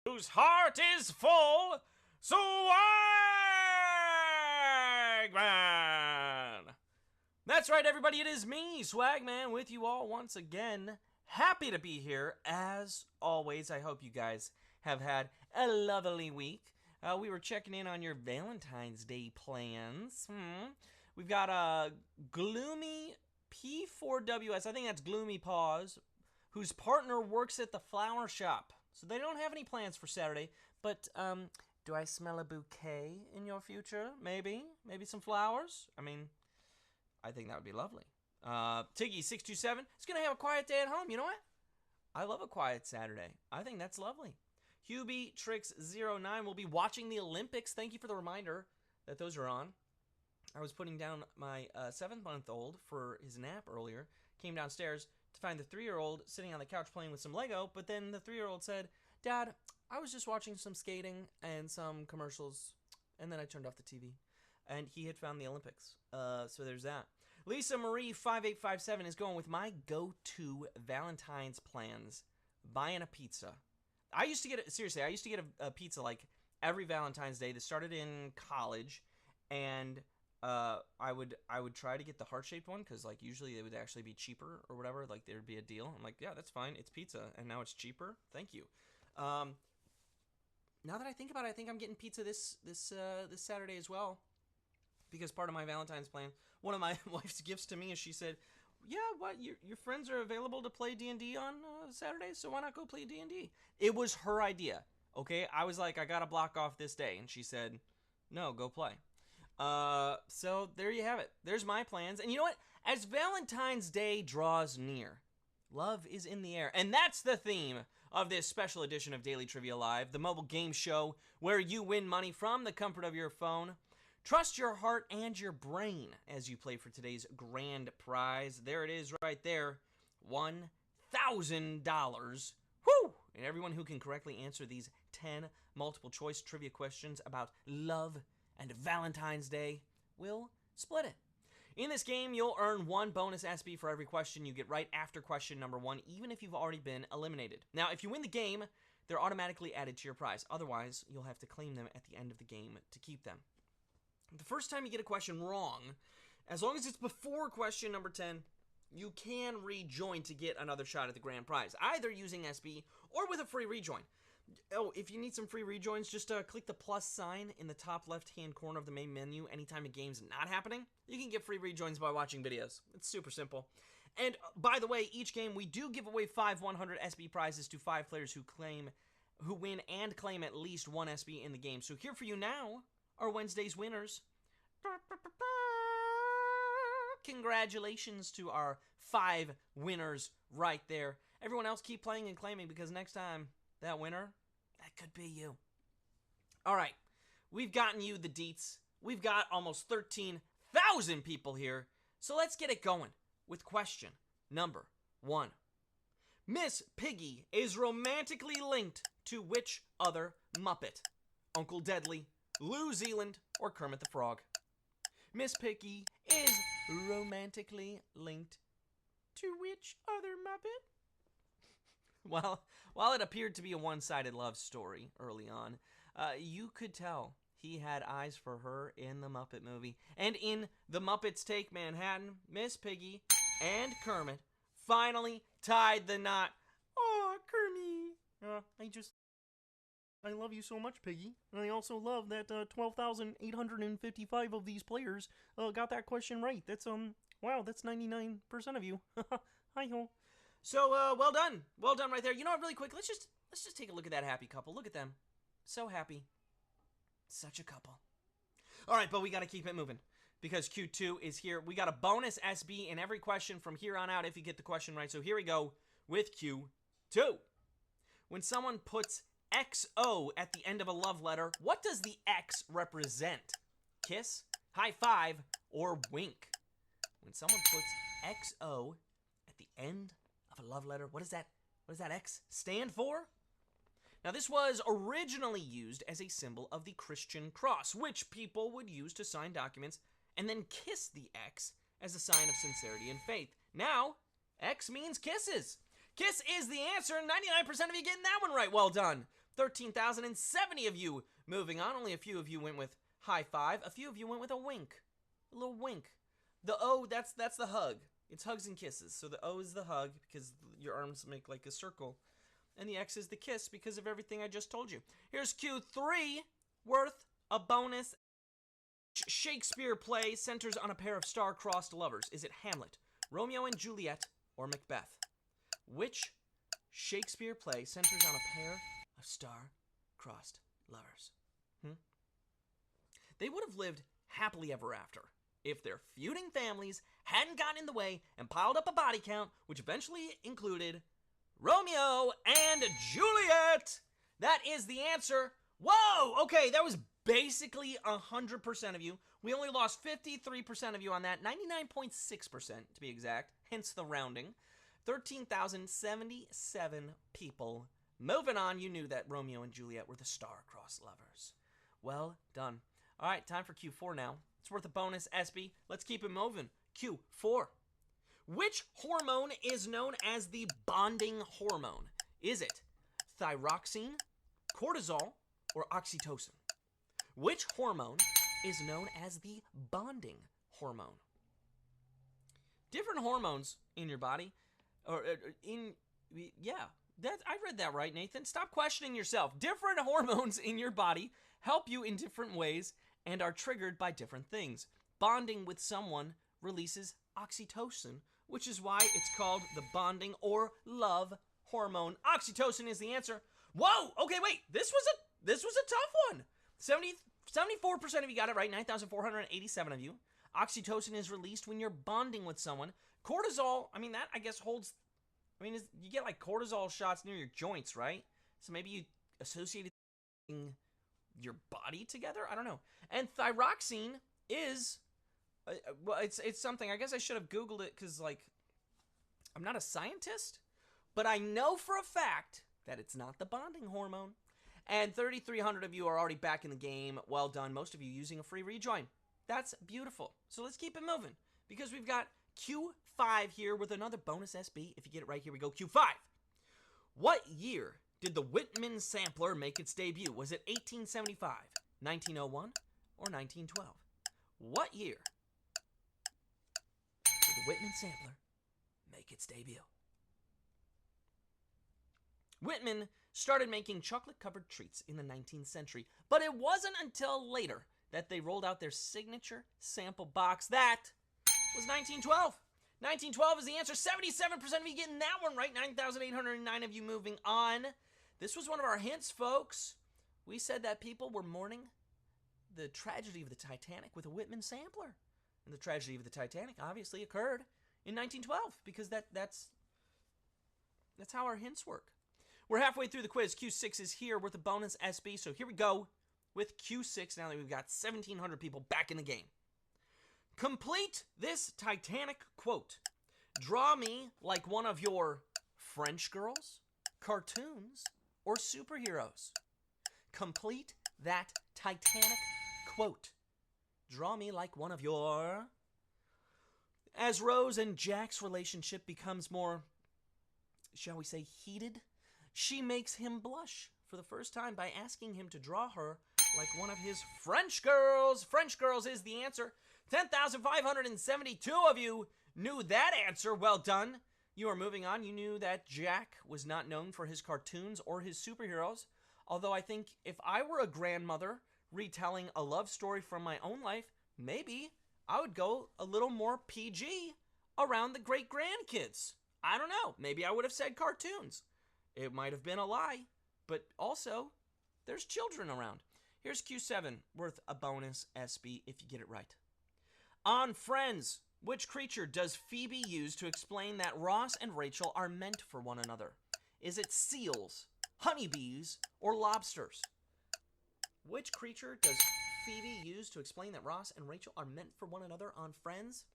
whose heart is full, Swagman! That's right, everybody, it is me, Swagman, with you all once again. Happy to be here, as always. I hope you guys have had a lovely week. We were checking in on your Valentine's Day plans. We've got a gloomy P4WS, I think that's Gloomy Paws, whose partner works at the flower shop. So they don't have any plans for Saturday, but do I smell a bouquet in your future? Maybe some flowers? I mean, I think that would be lovely. Tiggy627 is going to have a quiet day at home. You know what? I love a quiet Saturday. I think that's lovely. Hubie Tricks09 will be watching the Olympics. Thank you for the reminder that those are on. I was putting down my 7-month-old for his nap earlier. Came downstairs to find the 3-year-old sitting on the couch playing with some Lego, but then the 3-year-old said, "Dad, I was just watching some skating and some commercials," and then I turned off the TV. And he had found the Olympics. So there's that. Lisa Marie 5857 is going with my go-to Valentine's plans, buying a pizza. I used to get a pizza like every Valentine's Day. That started in college, and I would try to get the heart-shaped one because like usually it would actually be cheaper or whatever. Like there'd be a deal. I'm like, yeah, that's fine. It's pizza, and now it's cheaper. Thank you. Now that I think about it, I think I'm getting pizza this Saturday as well, because part of my Valentine's plan, one of my wife's gifts to me is she said, "Yeah, what your friends are available to play D&D on Saturday, so why not go play D&D?" It was her idea. Okay, I was like, I gotta block off this day, and she said, "No, go play." So there you have it. There's my plans. And you know what? As Valentine's Day draws near, love is in the air. And that's the theme of this special edition of Daily Trivia Live, the mobile game show where you win money from the comfort of your phone. Trust your heart and your brain as you play for today's grand prize. There it is right there, $1,000. Woo! And everyone who can correctly answer these 10 multiple choice trivia questions about love and Valentine's Day will split it. In this game, you'll earn 1 bonus SB for every question you get right after question number 1, even if you've already been eliminated. Now, if you win the game, they're automatically added to your prize. Otherwise, you'll have to claim them at the end of the game to keep them. The first time you get a question wrong, as long as it's before question number 10, you can rejoin to get another shot at the grand prize, either using SB or with a free rejoin. Oh, if you need some free rejoins, just click the plus sign in the top left-hand corner of the main menu anytime a game's not happening. You can get free rejoins by watching videos. It's super simple. And by the way, each game we do give away 5 100 SB prizes to 5 players who win and claim at least 1 SB in the game. So here for you now are Wednesday's winners. Congratulations to our 5 winners right there. Everyone else keep playing and claiming, because next time, that winner, that could be you. All right, we've gotten you the deets. We've got almost 13,000 people here. So let's get it going with question number 1. Miss Piggy is romantically linked to which other Muppet? Uncle Deadly, Lou Zealand, or Kermit the Frog? Miss Piggy is romantically linked to which other Muppet? Well, while it appeared to be a one-sided love story early on, you could tell he had eyes for her in the Muppet movie. And in The Muppets Take Manhattan, Miss Piggy and Kermit finally tied the knot. "Aw, Kermit, I love you so much, Piggy. And I also love that 12,855 of these players got that question right. That's, wow, that's 99% of you. Hi-ho. So, well done. Well done right there. You know what, really quick, let's just take a look at that happy couple. Look at them. So happy. Such a couple. All right, but we got to keep it moving, because Q2 is here. We got a bonus SB in every question from here on out if you get the question right. So here we go with Q2. When someone puts XO at the end of a love letter, what does the X represent? Kiss, high five, or wink? When someone puts XO at the end of a love letter, what does that X stand for? Now, this was originally used as a symbol of the Christian cross, which people would use to sign documents and then kiss the X as a sign of sincerity and faith. Now, X means kisses. Kiss is the answer. 99% of you getting that one right. Well done. 13,070 of you moving on. Only a few of you went with high five. A few of you went with a wink. A little wink. The O, that's the hug. It's hugs and kisses. So the O is the hug because your arms make like a circle. And the X is the kiss because of everything I just told you. Here's Q3, worth a bonus. Shakespeare play centers on a pair of star-crossed lovers. Is it Hamlet, Romeo and Juliet, or Macbeth? Which Shakespeare play centers on a pair of star-crossed lovers? They would have lived happily ever after if their feuding families hadn't gotten in the way and piled up a body count, which eventually included Romeo and Juliet. That is the answer. Whoa! Okay, that was basically 100% of you. We only lost 53% of you on that. 99.6% to be exact, hence the rounding. 13,077 people. Moving on, you knew that Romeo and Juliet were the star-crossed lovers. Well done. All right, time for Q4 now. It's worth a bonus, SB. Let's keep it moving. Q4. Which hormone is known as the bonding hormone? Is it thyroxine, cortisol, or oxytocin? Which hormone is known as the bonding hormone? Different hormones in your body, I read that right, Nathan. Stop questioning yourself. Different hormones in your body help you in different ways and are triggered by different things. Bonding with someone releases oxytocin, which is why it's called the bonding or love hormone. Oxytocin is the answer. Whoa! Okay, wait. This was a tough one. 74% of you got it right. 9,487 of you. Oxytocin is released when you're bonding with someone. Cortisol, that I guess holds. You get like cortisol shots near your joints, right? So maybe you associated your body together. I don't know. And thyroxine is, it's something. I guess I should have Googled it because I'm not a scientist, but I know for a fact that it's not the bonding hormone. And 3,300 of you are already back in the game. Well done. Most of you using a free rejoin. That's beautiful. So let's keep it moving because we've got Q5 here with another bonus SB. If you get it right, here we go. Q5. What year did the Whitman sampler make its debut? Was it 1875, 1901, or 1912? What year did the Whitman sampler make its debut? Whitman started making chocolate-covered treats in the 19th century, but it wasn't until later that they rolled out their signature sample box. That was 1912. 1912 is the answer. 77% of you getting that one right. 9,809 of you moving on. This was one of our hints, folks. We said that people were mourning the tragedy of the Titanic with a Whitman sampler. And the tragedy of the Titanic obviously occurred in 1912 because that's how our hints work. We're halfway through the quiz. Q6 is here with a bonus SB. So here we go with Q6 now that we've got 1,700 people back in the game. Complete this Titanic quote. Draw me like one of your French girls, cartoons, or superheroes. Complete that Titanic quote. Draw me like one of your... As Rose and Jack's relationship becomes more, shall we say, heated, she makes him blush for the first time by asking him to draw her like one of his French girls. French girls is the answer. 10,572 of you knew that answer. Well done. You are moving on. You knew that Jack was not known for his cartoons or his superheroes. Although I think if I were a grandmother retelling a love story from my own life, maybe I would go a little more PG around the great-grandkids. I don't know. Maybe I would have said cartoons. It might have been a lie, but also there's children around. Here's Q7, worth a bonus SB if you get it right. On Friends, which creature does Phoebe use to explain that Ross and Rachel are meant for one another? Is it seals, honeybees, or lobsters? Which creature does Phoebe use to explain that Ross and Rachel are meant for one another on Friends?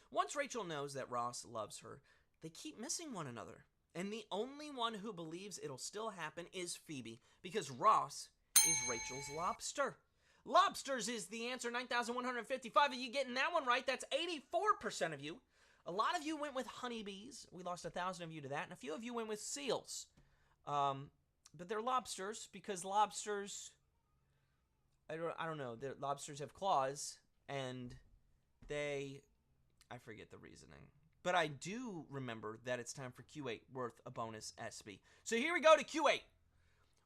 Once Rachel knows that Ross loves her, they keep missing one another. And the only one who believes it'll still happen is Phoebe, because Ross is Rachel's lobster. Lobsters is the answer. 9,155 of you getting that one right. That's 84% of you. A lot of you went with honeybees. We lost 1,000 of you to that. And a few of you went with seals. but they're lobsters because lobsters, I don't know, lobsters have claws, and I forget the reasoning. But I do remember that it's time for Q8 worth a bonus SB. So here we go to Q8.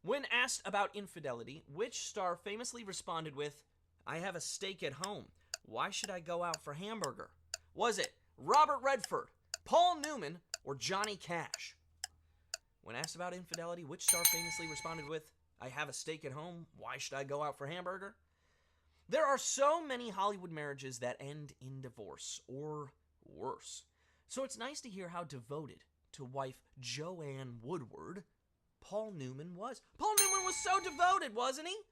When asked about infidelity, which star famously responded with, "I have a steak at home. Why should I go out for hamburger?" Was it Robert Redford, Paul Newman, or Johnny Cash? When asked about infidelity, which star famously responded with, "I have a steak at home. Why should I go out for hamburger?" There are so many Hollywood marriages that end in divorce or worse. So it's nice to hear how devoted to wife Joanne Woodward Paul Newman was. Paul Newman was so devoted, wasn't he?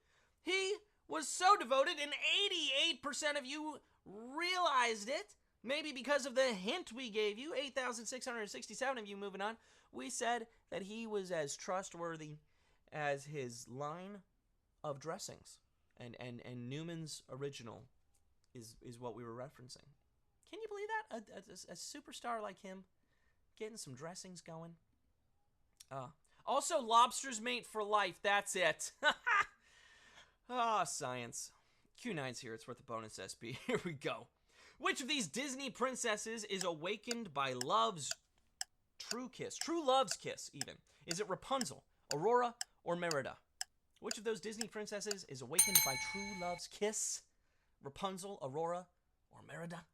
He was so devoted, and 88% of you realized it. Maybe because of the hint we gave you, 8,667 of you moving on. We said that he was as trustworthy as his line of dressings. And Newman's original is what we were referencing. Can you believe that? A superstar like him getting some dressings going. Also, lobsters mate for life. That's it. Science. Q9's here. It's worth a bonus SB. Here we go. Which of these Disney princesses is awakened by love's true love's kiss, even? Is it Rapunzel, Aurora, or Merida? Which of those Disney princesses is awakened by true love's kiss? Rapunzel, Aurora, or Merida?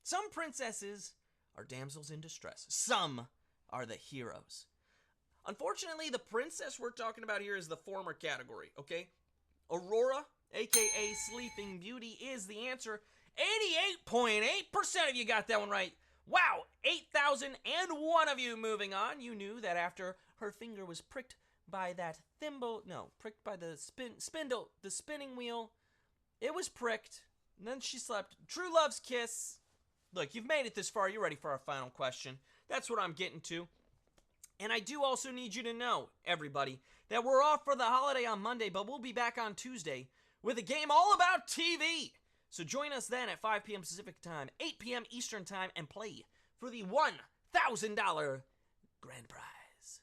Some princesses are damsels in distress. Some are the heroes. Unfortunately, the princess we're talking about here is the former category, okay? Aurora, aka Sleeping Beauty, is the answer. 88.8% of you got that one right. Wow, 8,001 of you moving on. You knew that after her finger was pricked by that pricked by the spinning wheel. It was pricked, and then she slept. True love's kiss. Look, you've made it this far. You're ready for our final question. That's what I'm getting to. And I do also need you to know, everybody, that we're off for the holiday on Monday, but we'll be back on Tuesday with a game all about TV. So join us then at 5 p.m. Pacific Time, 8 p.m. Eastern Time, and play for the $1,000 grand prize.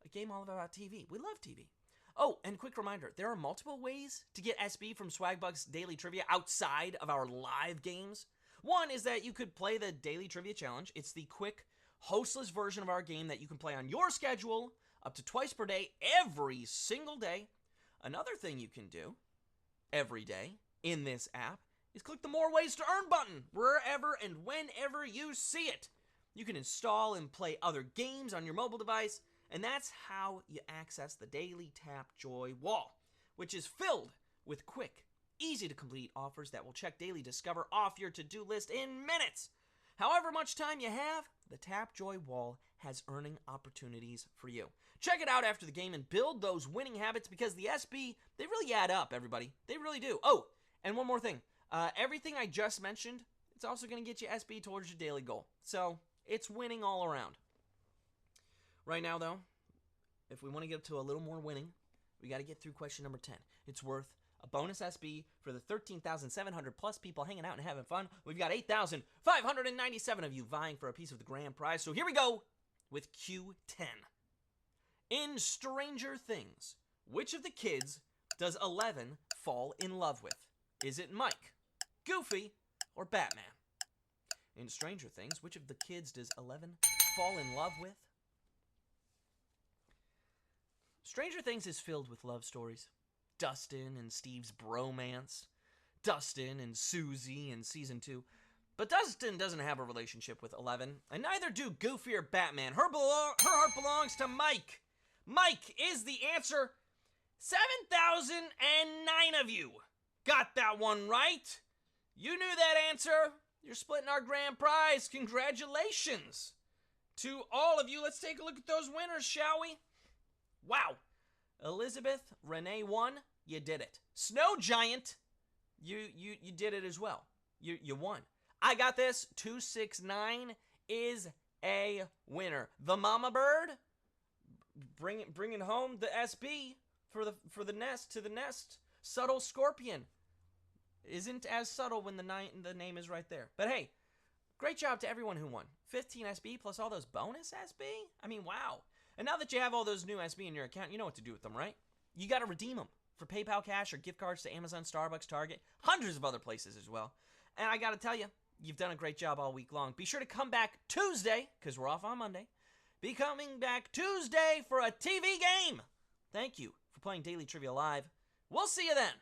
A game all about TV. We love TV. Oh, and quick reminder, there are multiple ways to get SB from Swagbucks Daily Trivia outside of our live games. One is that you could play the Daily Trivia Challenge. It's the quick, hostless version of our game that you can play on your schedule up to twice per day, every single day. Another thing you can do every day in this app is click the More Ways to Earn button wherever and whenever you see it. You can install and play other games on your mobile device, and that's how you access the Daily Tap Joy wall, which is filled with quick, easy-to-complete offers that will check Daily Discover off your to-do list in minutes. However much time you have, the Tap Joy wall has earning opportunities for you. Check it out after the game and build those winning habits because the SB, they really add up, everybody. They really do. Oh, and one more thing. Everything I just mentioned, it's also going to get you SB towards your daily goal. So, it's winning all around. Right now, though, if we want to get to a little more winning, we got to get through question number 10. It's worth a bonus SB for the 13,700 plus people hanging out and having fun. We've got 8,597 of you vying for a piece of the grand prize. So here we go with Q10. In Stranger Things, which of the kids does Eleven fall in love with? Is it Mike, Goofy, or Batman? In Stranger Things, which of the kids does Eleven fall in love with? Stranger Things is filled with love stories. Dustin and Steve's bromance. Dustin and Susie in season 2. But Dustin doesn't have a relationship with Eleven, and neither do Goofy or Batman. Her heart belongs to Mike. Mike is the answer. 7,009 of you got that one right. You knew that answer. You're splitting our grand prize. Congratulations to all of you. Let's take a look at those winners, shall we? Wow. Elizabeth, Renee won. You did it. Snow Giant, you did it as well. You won. I got this. 269 is a winner. The Mama Bird, bringing home the SB for the nest. Subtle Scorpion isn't as subtle when the name is right there. But hey, great job to everyone who won. 15 SB plus all those bonus SB. I mean, wow. And now that you have all those new SB in your account, you know what to do with them, right? You got to redeem them for PayPal cash or gift cards to Amazon, Starbucks, Target, hundreds of other places as well. And I got to tell you, you've done a great job all week long. Be sure to come back Tuesday, because we're off on Monday. Be coming back Tuesday for a TV game. Thank you for playing Daily Trivia Live. We'll see you then.